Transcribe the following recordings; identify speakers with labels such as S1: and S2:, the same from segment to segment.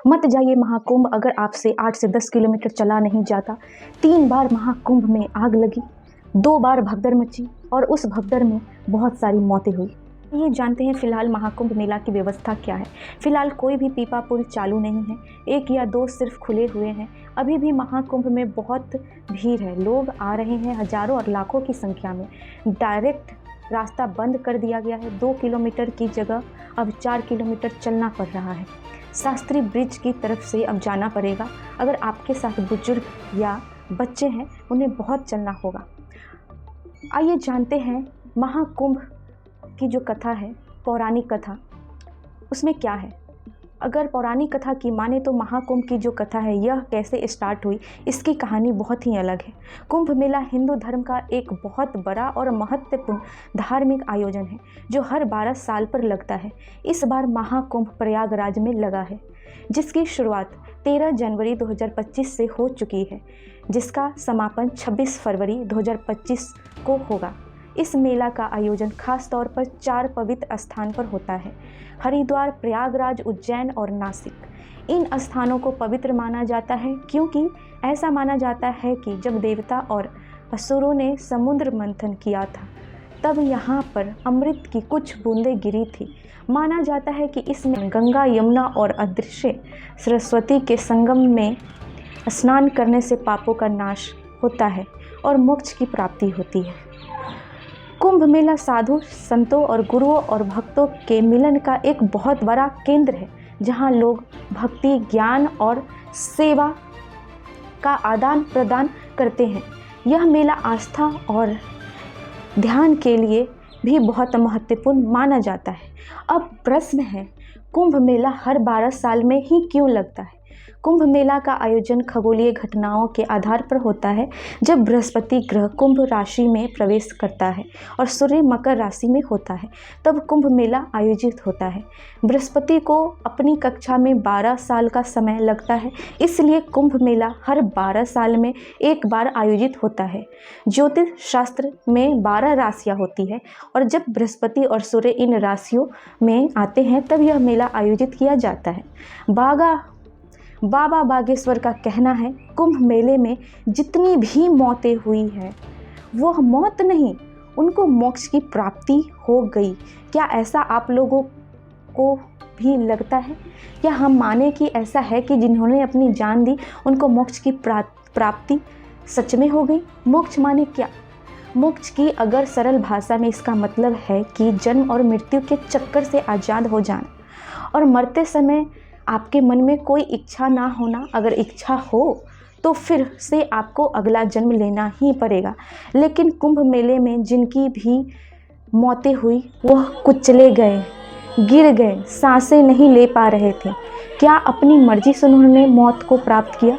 S1: मत जाइए महाकुंभ अगर आपसे 8 से 10 किलोमीटर चला नहीं जाता। 3 बार महाकुंभ में आग लगी, 2 बार भगदड़ मची और उस भगदड़ में बहुत सारी मौतें हुई। ये जानते हैं फिलहाल महाकुंभ मेला की व्यवस्था क्या है। फिलहाल कोई भी पीपा पुल चालू नहीं है, 1 या 2 सिर्फ खुले हुए हैं। अभी भी महाकुंभ में बहुत भीड़ है, लोग आ रहे हैं हजारों और लाखों की संख्या में। डायरेक्ट रास्ता बंद कर दिया गया है, 2 किलोमीटर की जगह अब 4 किलोमीटर चलना पड़ रहा है। शास्त्री ब्रिज की तरफ से अब जाना पड़ेगा। अगर आपके साथ बुजुर्ग या बच्चे हैं उन्हें बहुत चलना होगा। आइए जानते हैं महाकुंभ की जो कथा है, पौराणिक कथा, उसमें क्या है। अगर पौराणिक कथा की माने तो महाकुंभ की जो कथा है यह कैसे स्टार्ट हुई, इसकी कहानी बहुत ही अलग है। कुंभ मेला हिंदू धर्म का एक बहुत बड़ा और महत्वपूर्ण धार्मिक आयोजन है जो हर 12 साल पर लगता है। इस बार महाकुंभ प्रयागराज में लगा है, जिसकी शुरुआत 13 जनवरी 2025 से हो चुकी है, जिसका समापन 26 फरवरी 2025 को होगा। इस मेला का आयोजन खास तौर पर 4 पवित्र स्थान पर होता है: हरिद्वार, प्रयागराज, उज्जैन और नासिक। इन स्थानों को पवित्र माना जाता है क्योंकि ऐसा माना जाता है कि जब देवता और असुरों ने समुद्र मंथन किया था तब यहाँ पर अमृत की कुछ बूंदें गिरी थी। माना जाता है कि इसमें गंगा, यमुना और अदृश्य सरस्वती के संगम में स्नान करने से पापों का नाश होता है और मोक्ष की प्राप्ति होती है। कुंभ मेला साधु संतों और गुरुओं और भक्तों के मिलन का एक बहुत बड़ा केंद्र है, जहां लोग भक्ति, ज्ञान और सेवा का आदान प्रदान करते हैं। यह मेला आस्था और ध्यान के लिए भी बहुत महत्वपूर्ण माना जाता है। अब प्रश्न है, कुंभ मेला हर 12 साल में ही क्यों लगता है? कुंभ मेला का आयोजन खगोलीय घटनाओं के आधार पर होता है। जब बृहस्पति ग्रह कुंभ राशि में प्रवेश करता है और सूर्य मकर राशि में होता है, तब कुंभ मेला आयोजित होता है। बृहस्पति को अपनी कक्षा में 12 साल का समय लगता है, इसलिए कुंभ मेला हर 12 साल में एक बार आयोजित होता है। ज्योतिष शास्त्र में 12 राशियाँ होती है और जब बृहस्पति और सूर्य इन राशियों में आते हैं तब यह मेला आयोजित किया जाता है। बाबा बागेश्वर का कहना है, कुंभ मेले में जितनी भी मौतें हुई हैं वह मौत नहीं, उनको मोक्ष की प्राप्ति हो गई। क्या ऐसा आप लोगों को भी लगता है? क्या हम माने कि ऐसा है कि जिन्होंने अपनी जान दी उनको मोक्ष की प्राप्ति सच में हो गई? मोक्ष माने क्या? मोक्ष की अगर सरल भाषा में इसका मतलब है कि जन्म और मृत्यु के चक्कर से आज़ाद हो जाना और मरते समय आपके मन में कोई इच्छा ना होना। अगर इच्छा हो तो फिर से आपको अगला जन्म लेना ही पड़ेगा। लेकिन कुंभ मेले में जिनकी भी मौतें हुई वह कुचले गए, गिर गए, सांसें नहीं ले पा रहे थे। क्या अपनी मर्जी से उन्होंने मौत को प्राप्त किया?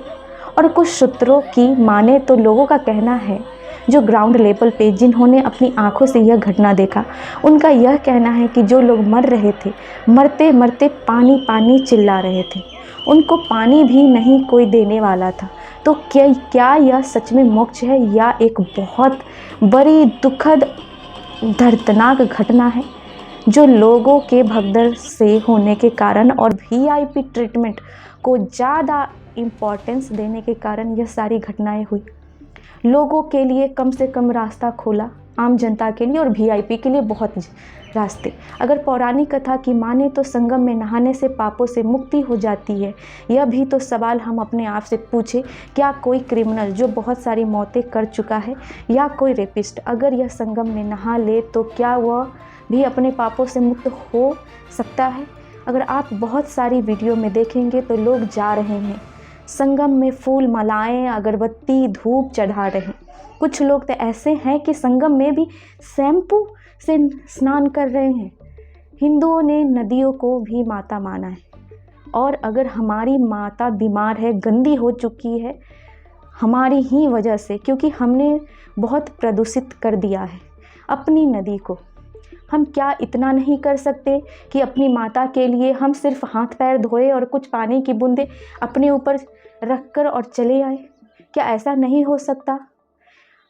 S1: और कुछ सूत्रों की माने तो लोगों का कहना है, जो ग्राउंड लेवल पे जिन्होंने अपनी आंखों से यह घटना देखा, उनका यह कहना है कि जो लोग मर रहे थे, मरते मरते पानी पानी चिल्ला रहे थे, उनको पानी भी नहीं कोई देने वाला था। तो क्या यह सच में मोक्ष है या एक बहुत बड़ी दुखद दर्दनाक घटना है जो लोगों के भगदड़ से होने के कारण और वीआईपी ट्रीटमेंट को ज़्यादा इम्पोर्टेंस देने के कारण यह सारी घटनाएं हुई? लोगों के लिए कम से कम रास्ता खोला, आम जनता के लिए और वीआईपी के लिए बहुत रास्ते। अगर पौराणिक कथा की माने तो संगम में नहाने से पापों से मुक्ति हो जाती है। यह भी तो सवाल हम अपने आप से पूछे, क्या कोई क्रिमिनल जो बहुत सारी मौतें कर चुका है या कोई रेपिस्ट अगर यह संगम में नहा ले तो क्या वह भी अपने पापों से मुक्त हो सकता है? अगर आप बहुत सारी वीडियो में देखेंगे तो लोग जा रहे हैं संगम में, फूल, मालाएं, अगरबत्ती, धूप चढ़ा रहे। कुछ लोग तो ऐसे हैं कि संगम में भी शैम्पू से स्नान कर रहे हैं। हिंदुओं ने नदियों को भी माता माना है और अगर हमारी माता बीमार है, गंदी हो चुकी है हमारी ही वजह से, क्योंकि हमने बहुत प्रदूषित कर दिया है अपनी नदी को, हम क्या इतना नहीं कर सकते कि अपनी माता के लिए हम सिर्फ हाथ पैर धोए और कुछ पानी की बूंदें अपने ऊपर रखकर और चले आए? क्या ऐसा नहीं हो सकता?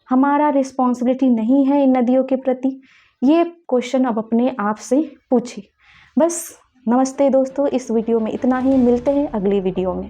S1: हमारा रिस्पॉन्सिबिलिटी नहीं है इन नदियों के प्रति? ये क्वेश्चन अब अपने आप से पूछिए। बस नमस्ते दोस्तों, इस वीडियो में इतना ही, मिलते हैं अगली वीडियो में।